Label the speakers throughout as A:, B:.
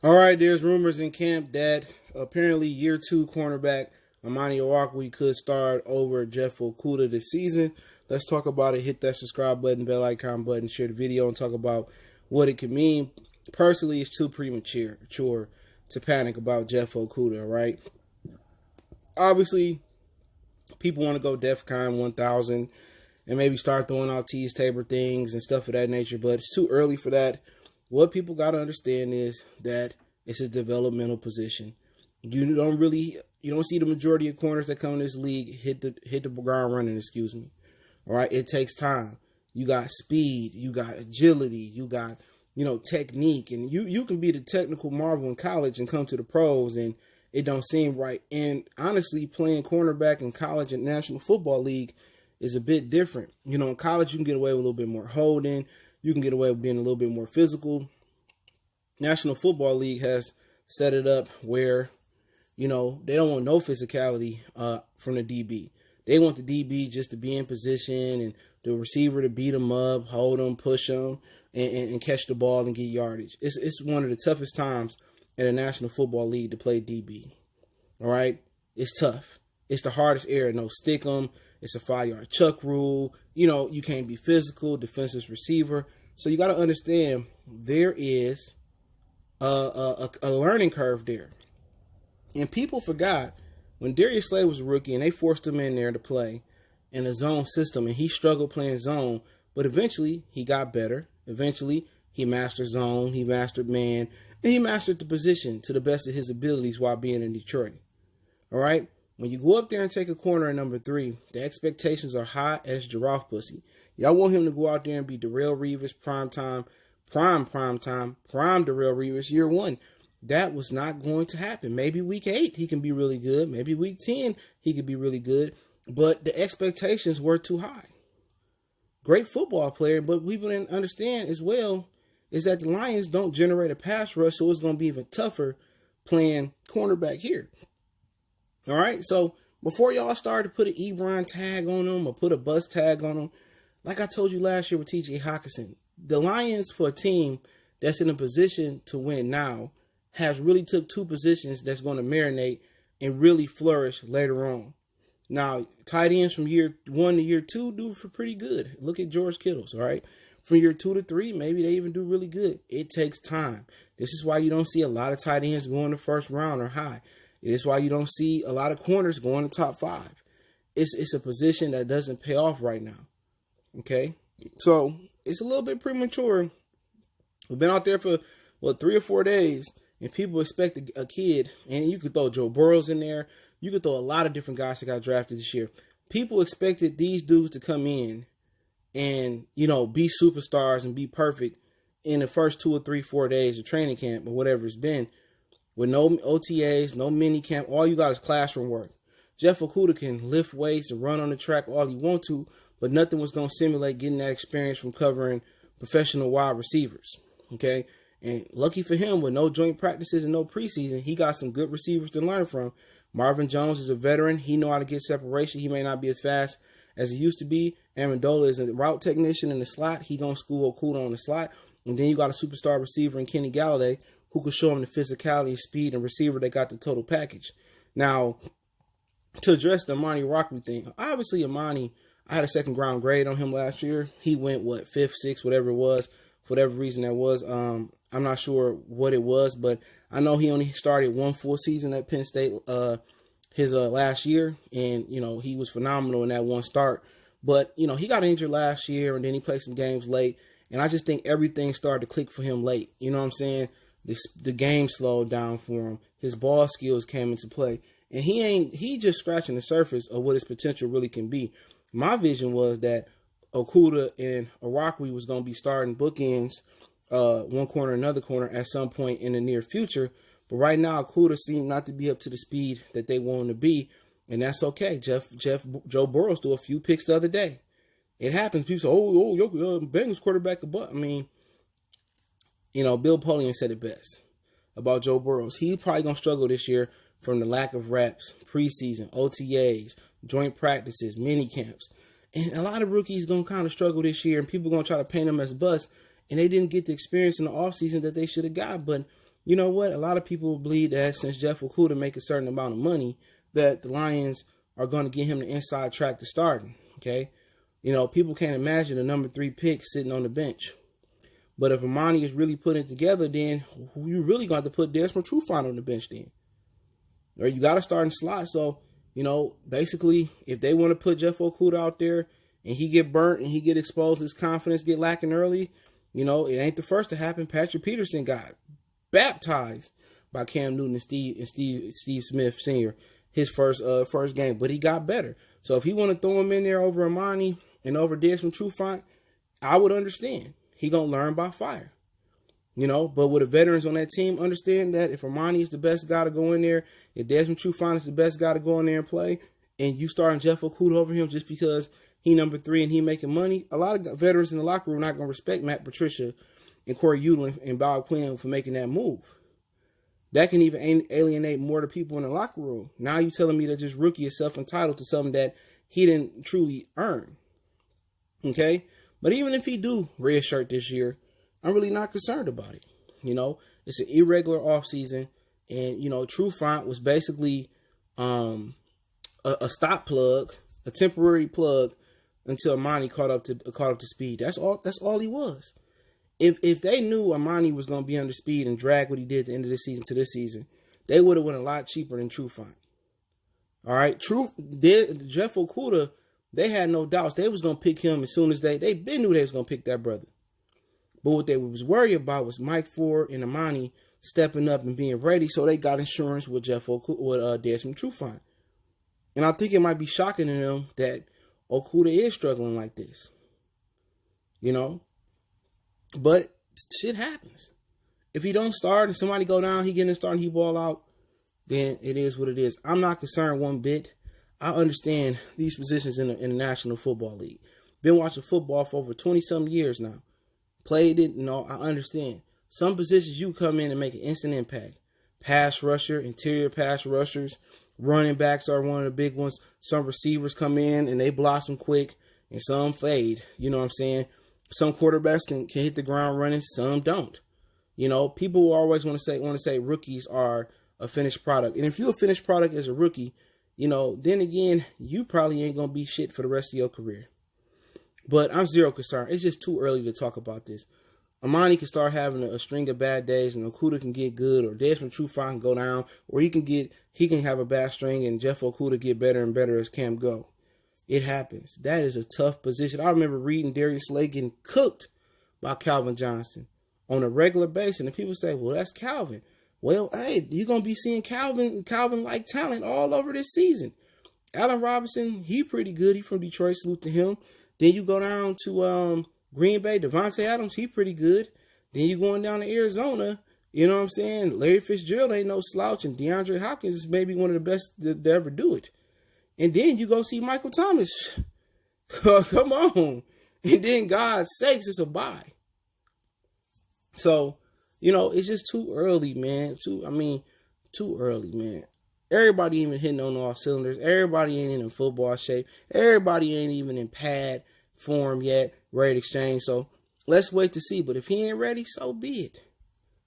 A: All right, there's rumors in camp that apparently year two cornerback Amani could start over Jeff Okudah this season. Let's talk about it. Hit that subscribe button, bell icon button, share the video, and talk about what it could mean. Personally, it's too premature to panic about Jeff Okudah, right? Obviously, people want to go DEFCON 1000 and maybe start throwing out Tease Tabor things and stuff of that nature, but it's too early for that. What people got to understand is that it's a developmental position. You don't see the majority of corners that come in this league hit the ground running, excuse me. All right, it takes time. You got speed, you got agility, you got, technique, and you can be the technical marvel in college and come to the pros and it don't seem right. And honestly, playing cornerback in college and National Football League is a bit different. In college you can get away with a little bit more holding. You can get away with being a little bit more physical. National Football League has set it up where, they don't want no physicality from the DB. They want the DB just to be in position and the receiver to beat them up, hold them, push them, and catch the ball and get yardage. It's one of the toughest times in the National Football League to play DB. All right? It's tough. It's the hardest area. No stick 'em. It's a 5-yard chuck rule. You can't be physical, defensive receiver. So you got to understand there is a learning curve there. And people forgot when Darius Slay was a rookie and they forced him in there to play in a zone system and he struggled playing zone, but eventually he got better. Eventually he mastered zone, he mastered man, and he mastered the position to the best of his abilities while being in Detroit. All right? When you go up there and take a corner at number 3, the expectations are high as giraffe pussy. Y'all want him to go out there and be Darrelle Revis prime Darrelle Revis year 1. That was not going to happen. Maybe week 8 he can be really good. Maybe week 10 he could be really good. But the expectations were too high. Great football player, but people didn't understand as well is that the Lions don't generate a pass rush, so it's going to be even tougher playing cornerback here. All right, so before y'all start to put an Ebron tag on them or put a bus tag on them, like I told you last year with TJ Hawkinson, the Lions, for a team that's in a position to win now, has really took 2 positions that's going to marinate and really flourish later on. Now, tight ends from year 1 to year 2 do for pretty good. Look at George Kittle's, all right? From year 2 to 3, maybe they even do really good. It takes time. This is why you don't see a lot of tight ends going the first round or high. It is why you don't see a lot of corners going to top 5. It's a position that doesn't pay off right now. Okay? So it's a little bit premature. We've been out there for, 3 or 4 days, and people expect a kid, and you could throw Joe Burrows in there. You could throw a lot of different guys that got drafted this year. People expected these dudes to come in and, be superstars and be perfect in the first 2 or 3, 4 days of training camp or whatever it's been. With no OTAs, no mini camp, all you got is classroom work. Jeff Okudah can lift weights and run on the track all he wants to, but nothing was going to simulate getting that experience from covering professional wide receivers. Okay? And lucky for him, with no joint practices and no preseason, he got some good receivers to learn from. Marvin Jones is a veteran. He know how to get separation. He may not be as fast as he used to be. Amendola is a route technician in the slot. He going to school Okudah on the slot. And then you got a superstar receiver in Kenny Galladay who could show him the physicality, speed, and receiver that got the total package. Now, to address the Amani thing, obviously Amani, I had a second round grade on him last year. He went, 5th, 6th, whatever it was, for whatever reason that was. I'm not sure what it was, but I know he only started 1 full season at Penn State his last year, and, he was phenomenal in that one start. But, he got injured last year, and then he played some games late, and I just think everything started to click for him late. You know what I'm saying? The game slowed down for him. His ball skills came into play. And he just scratching the surface of what his potential really can be. My vision was that Okudah and Oruwariye was going to be starting bookends, one corner, another corner at some point in the near future. But right now, Okudah seemed not to be up to the speed that they want him to be. And that's okay. Joe Burrows threw a few picks the other day. It happens. People say, Bengals quarterback a butt. I mean, Bill Polian said it best about Joe Burrows. He probably going to struggle this year from the lack of reps, preseason, OTAs, joint practices, mini camps. And a lot of rookies going to kind of struggle this year, and people going to try to paint them as busts, and they didn't get the experience in the offseason that they should have got. But you know what? A lot of people believe that since Jeff Okudah make a certain amount of money, that the Lions are going to get him the inside track to starting. Okay. You know, people can't imagine a number 3 pick sitting on the bench. But if Amani is really putting it together, then you really got to put Desmond Trufant on the bench then. Or you got to start in slot. So, you know, basically, if they want to put Jeff Okudah out there and he get burnt and he get exposed, his confidence get lacking early, you know, it ain't the first to happen. Patrick Peterson got baptized by Cam Newton and Steve Smith Sr. his first game, but he got better. So if he want to throw him in there over Amani and over Desmond Trufant, I would understand. He gonna learn by fire, you know. But with the veterans on that team, understand that if Amani is the best guy to go in there, if Desmond Trufant is the best guy to go in there and play, and you starting Jeff Okudah over him just because he number 3 and he making money, a lot of veterans in the locker room are not gonna respect Matt Patricia and Corey Utlin and Bob Quinn for making that move. That can even alienate more of the people in the locker room. Now you telling me that this rookie is self-entitled to something that he didn't truly earn. Okay? But even if he do redshirt this year, I'm really not concerned about it. You know, it's an irregular offseason. And, you know, Trufant was basically a stop plug, a temporary plug until Amani caught up to speed. That's all he was. If they knew Amani was going to be under speed and drag what he did at the end of this season to this season, they would have went a lot cheaper than Trufant. All right, Jeff Okudah, they had no doubts they was going to pick him as soon as they knew they was going to pick that brother. But what they was worried about was Mike Ford and Amani stepping up and being ready, so they got insurance with with Desmond Trufant. And I think it might be shocking to them that Okudah is struggling like this. You know? But shit happens. If he don't start and somebody go down, he get in start and he ball out, then it is what it is. I'm not concerned one bit. I understand these positions in the National Football League. Been watching football for over 20-some years now. Played it, you know, I understand. Some positions you come in and make an instant impact. Pass rusher, interior pass rushers, running backs are one of the big ones. Some receivers come in and they blossom quick and some fade. You know what I'm saying? Some quarterbacks can hit the ground running, some don't. You know, people always want to say rookies are a finished product. And if you're a finished product as a rookie, you know, then again, you probably ain't going to be shit for the rest of your career. But I'm zero concerned. It's just too early to talk about this. Amani can start having a string of bad days and Okudah can get good, or Desmond Trufant can go down, or he can have a bad string and Jeff Okudah get better and better as Cam go. It happens. That is a tough position. I remember reading Darius Slay getting cooked by Calvin Johnson on a regular basis. And people say, well, that's Calvin. Well, hey, you're going to be seeing Calvin-like talent all over this season. Allen Robinson, he pretty good. He from Detroit. Salute to him. Then you go down to Green Bay. Devontae Adams, he pretty good. Then you going down to Arizona. You know what I'm saying? Larry Fitzgerald ain't no slouch. And DeAndre Hopkins is maybe one of the best to ever do it. And then you go see Michael Thomas. Come on. And then, God's sakes, it's a bye. So, you know, it's just too early, man. Too early, man. Everybody even hitting on all cylinders. Everybody ain't in football shape. Everybody ain't even in pad form yet, ready to exchange. So let's wait to see. But if he ain't ready, so be it.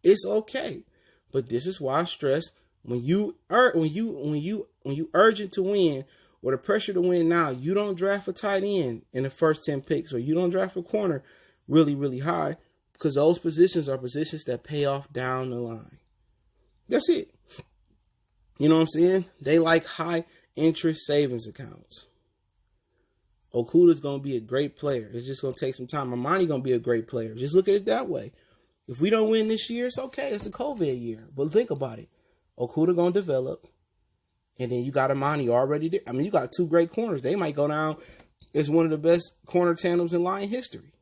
A: It's okay. But this is why I stress when you urgent to win or the pressure to win now, you don't draft a tight end in the first 10 picks, or you don't draft a corner really, really high, because those positions are positions that pay off down the line. That's it. You know what I'm saying? They like high interest savings accounts. Okudah's going to be a great player. It's just going to take some time. Amani going to be a great player. Just look at it that way. If we don't win this year, it's okay. It's a COVID year. But think about it. Okudah going to develop. And then you got Amani already there. I mean, you got two great corners. They might go down as one of the best corner tandems in Lion history.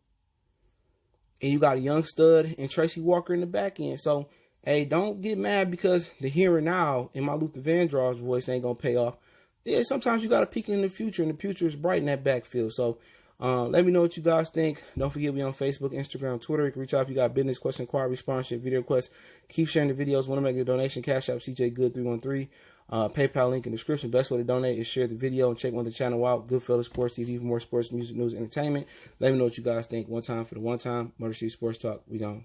A: And you got a young stud and Tracy Walker in the back end. So, hey, don't get mad because the here and now in my Luther Vandross voice ain't going to pay off. Yeah, sometimes you got to peek in the future, and the future is bright in that backfield. So, let me know what you guys think. Don't forget, we on Facebook, Instagram, Twitter. You can reach out if you got business, question, inquiry, sponsorship, video requests. Keep sharing the videos. Want to make a donation? Cash App CJ Good 313. PayPal link in the description. Best way to donate is share the video and check the channel out. Goodfellas Sports TV for more sports, music, news, entertainment. Let me know what you guys think. One time for the one time. Motor City Sports Talk. We gone.